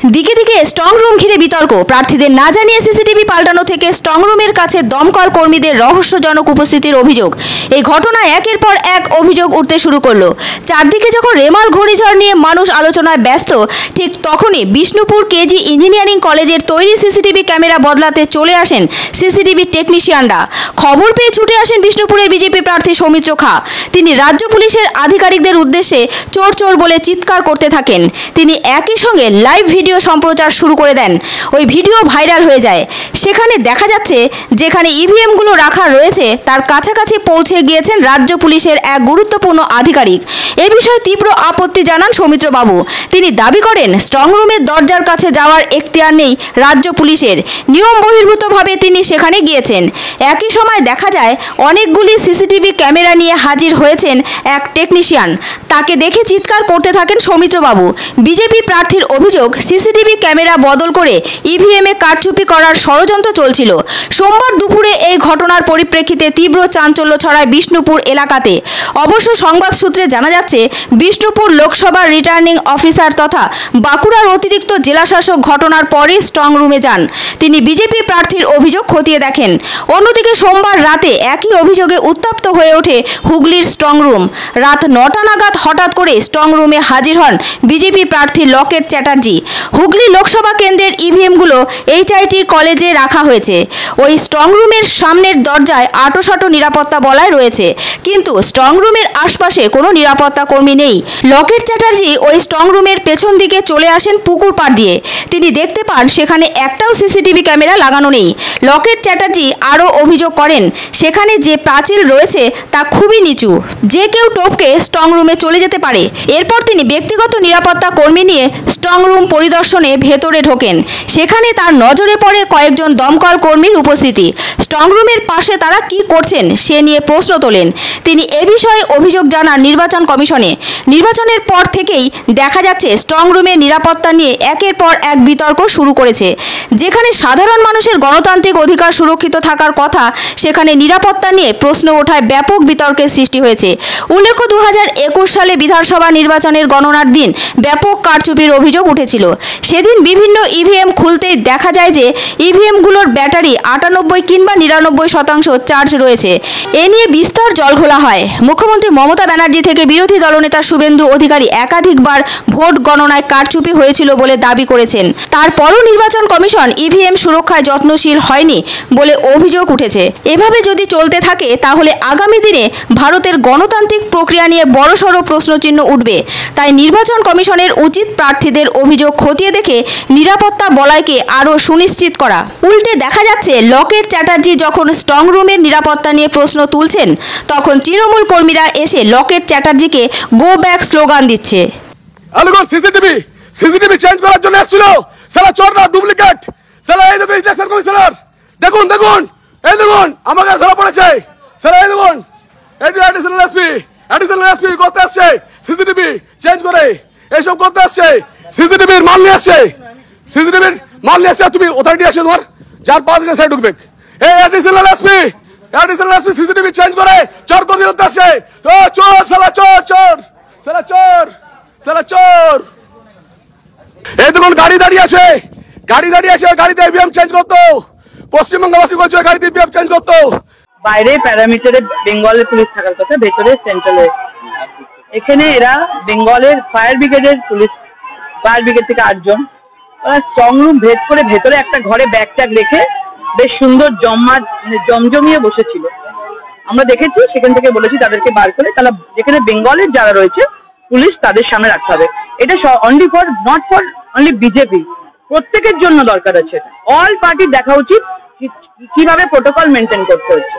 দিকে দিকে strong room ঘিরে বিতর্ক। প্রার্থীদের না জানিয়ে সিসিটিভি পাল্টানো থেকে স্ট্রং রুমের কাছে দমকল কর্মীদের রহস্যজনক উপস্থিতির অভিযোগ। এই ঘটনায় একের পর এক অভিযোগ উঠতে শুরু করলো। চারদিকে যখন রেমাল ঘূর্ণিঝড় নিয়ে মানুষ আলোচনায় ব্যস্ত, ঠিক তখনই বিষ্ণুপুর কেজি ইঞ্জিনিয়ারিং কলেজের তৈরি সিসিটিভি ক্যামেরা বদলাতে চলে আসেন সিসিটিভি টেকনিশিয়ানরা। খবর পেয়ে ছুটে আসেন বিষ্ণুপুরের বিজেপি প্রার্থী সৌমিত্র খা। তিনি রাজ্য পুলিশের আধিকারিকদের উদ্দেশ্যে চোর চোর বলে চিৎকার করতে থাকেন। তিনি একই সঙ্গে লাইভ ভিডিও সম্প্রচার শুরু করে দেন। ওই ভিডিও ভাইরাল হয়ে যায়। সেখানে দেখা যাচ্ছে যেখানে ইভিএম গুলো রাখা রয়েছে তার কাছাকাছি পৌঁছে গিয়েছেন রাজ্য পুলিশের এক গুরুত্বপূর্ণ আধিকারিক। এ বিষয়ে তীব্র আপত্তি জানান সৌমিত্র বাবু। তিনি দাবি করেন স্ট্রং রুমের দরজার কাছে যাওয়ার এখতিয়ার নেই রাজ্য পুলিশের, নিয়ম বহির্ভূতভাবে তিনি সেখানে গিয়েছেন। একই সময় দেখা যায় অনেকগুলি সিসিটিভি ক্যামেরা নিয়ে হাজির হয়েছেন এক টেকনিশিয়ান। তাকে দেখে চিৎকার করতে থাকেন সৌমিত্র বাবু। বিজেপি প্রার্থীর অভিযোগ, সিসিটিভি ক্যামেরা বদল করে ইভিএমে কারচুপি করার ষড়যন্ত্র চলছিল। সোমবার দুপুরে এই ঘটনার পরিপ্রেক্ষিতে তীব্র চাঞ্চল্য ছড়ায় বিষ্ণুপুর এলাকাতে। অবশ্য সংবাদ সূত্রে জানা যাচ্ছে বিষ্ণুপুর লোকসভার রিটার্নিং অফিসার তথা বাঁকুড়ার অতিরিক্ত জেলাশাসক ঘটনার পরই স্ট্রং রুমে যান। তিনি বিজেপি প্রার্থীর অভিযোগ খতিয়ে দেখেন। অন্যদিকে সোমবার রাতে একই অভিযোগে উত্তপ্ত হয়ে ওঠে হুগলির স্ট্রং রুম। রাত 9টা নাগাদ হঠাৎ করে স্ট্রং রুমে হাজির হন বিজেপি প্রার্থী লকেট চ্যাটার্জি। হুগলি লোকসভা কেন্দ্রের ইভিএমগুলো HIT কলেজে রাখা হয়েছে। ওই স্ট্রং রুমের সামনের দরজায় আঁটোসাঁটো নিরাপত্তা বলয় রয়েছে, কিন্তু স্ট্রং রুমের আশপাশে কোনো নিরাপত্তা কর্মী নেই। লকেট চ্যাটার্জি ওই স্ট্রং রুমের পেছন দিকে চলে আসেন পুকুর পাড় দিয়ে। তিনি দেখতে পান সেখানে একটাও সিসিটিভি ক্যামেরা লাগানো নেই। লকেট চ্যাটার্জি আরও অভিযোগ করেন সেখানে যে প্রাচীর রয়েছে তা খুবই নিচু, যে কেউ টপকে স্ট্রং রুমে চলে যেতে পারে। এরপর তিনি ব্যক্তিগত নিরাপত্তা কর্মী নিয়ে স্ট্রং রুম পরিদর্শনে ভেতরে ঢোকেন। সেখানে তার নজরে পড়ে কয়েকজন দমকল কর্মীর উপস্থিতি। স্ট্রং রুমের পাশে তারা কি করছেন সে নিয়ে প্রশ্ন তোলেন। তিনি এ বিষয়ে অভিযোগ জানান নির্বাচন কমিশনে। নির্বাচনের পর থেকেই দেখা যাচ্ছে স্ট্রং রুমের নিরাপত্তা নিয়ে একের পর এক বিতর্ক শুরু করেছে। যেখানে সাধারণ মানুষের গণতান্ত্রিক অধিকার সুরক্ষিত থাকার কথা, সেখানে নিরাপত্তা নিয়ে প্রশ্ন ওঠায় ব্যাপক বিতর্কের সৃষ্টি হয়েছে। উল্লেখ্য, 2021 সালে বিধানসভা নির্বাচনের গণনার দিন ব্যাপক কারচুপির অভিযোগ উঠেছিল। সেদিন বিভিন্ন ইভিএম খুলতেই দেখা যায় যে ইভিএমগুলোর ব্যাটারি 98 কিংবা 99% চার্জ রয়েছে। এ নিয়ে বিস্তর জলঘোলা হয়। মুখ্যমন্ত্রী মমতা ব্যানার্জি থেকে বিরোধী দলনেতা শুভেন্দু অধিকারী একাধিকবার ভোট গণনায় কারচুপি হয়েছিল বলে দাবি করেছেন। তারপরও নির্বাচন কমিশন ইভিএম সুরক্ষায় যত্নশীল হয়নি বলে অভিযোগ উঠেছে। এভাবে যদি চলতে থাকে তাহলে আগামী দিনে ভারতের গণতান্ত্রিক প্রক্রিয়া নিয়ে বড়সড় প্রশ্নচিহ্ন উঠবে। তাই নির্বাচন কমিশনের উচিত প্রার্থীদের অভিযোগ খতিয়ে দেখে নিরাপত্তা বলয়কে আরও সুনিশ্চিত করা। উল্টে দেখা যাচ্ছে লকেট চ্যাটার্জি যখন স্ট্রং রুমের নিরাপত্তা নিয়ে প্রশ্ন তুলছেন, তখন তৃণমূল কর্মীরা এসে লকেট চ্যাটার্জিকে গো ব্যাক স্লোগান দিচ্ছে। সিসিটিভি চেঞ্জ করার জন্য এসেছিল, সারা চোর না ডুপ্লিকেট, সারা এই দেখুন ইলেকশন কমিশনার, দেখুন দেখুন এই দেখুন আমাকে ধরা পড়েছে, সারা এই দেখুন অ্যাডিশনাল এসপি করতে আসছে, সিসিটিভি চেঞ্জ করে এইসব করতে আসছে, সিসিটিভির মাল নিয়ে আসছে, সিসিটিভির মাল নিয়ে আসছে। তুমি অথরিটি আছে তোমার, যার পাঁচ সাইড ঢুকবে। এই অ্যাডিশনাল এসপি সিসিটিভি চেঞ্জ করে চোর করতে আসছে। চোর সালা চোর চোর সালা চোর সালা চোর। এই দেখুন গাড়ি দাঁড়িয়ে আছে, গাড়িতে ইভিএম চেঞ্জ করতো। পশ্চিমবঙ্গবাসী বলছে গাড়িতে ইভিএম চেঞ্জ করতো। বাইরে প্যারামিটারে বেঙ্গলের পুলিশ থাকার কথা, ভেতরে সেন্ট্রালে। এখানে এরা বেঙ্গলের ফায়ার ব্রিগেডের পুলিশ, ফায়ার ব্রিগেড থেকে 8 জন, ওরা স্ট্রং রুম ভেদ করে ভেতরে একটা ঘরে ব্যাগ ট্যাগ রেখে বেশ সুন্দর জমজমিয়ে বসেছিল। আমরা দেখেছি, সেখান থেকে বলেছি তাদেরকে বার করে তাহলে যেখানে বেঙ্গলের যারা রয়েছে পুলিশ তাদের সামনে রাখতে হবে। এটা only for not for only BJP, প্রত্যেকের জন্য দরকার আছে। অল পার্টির দেখা উচিত কিভাবে প্রোটোকল মেনটেন করতে হচ্ছে।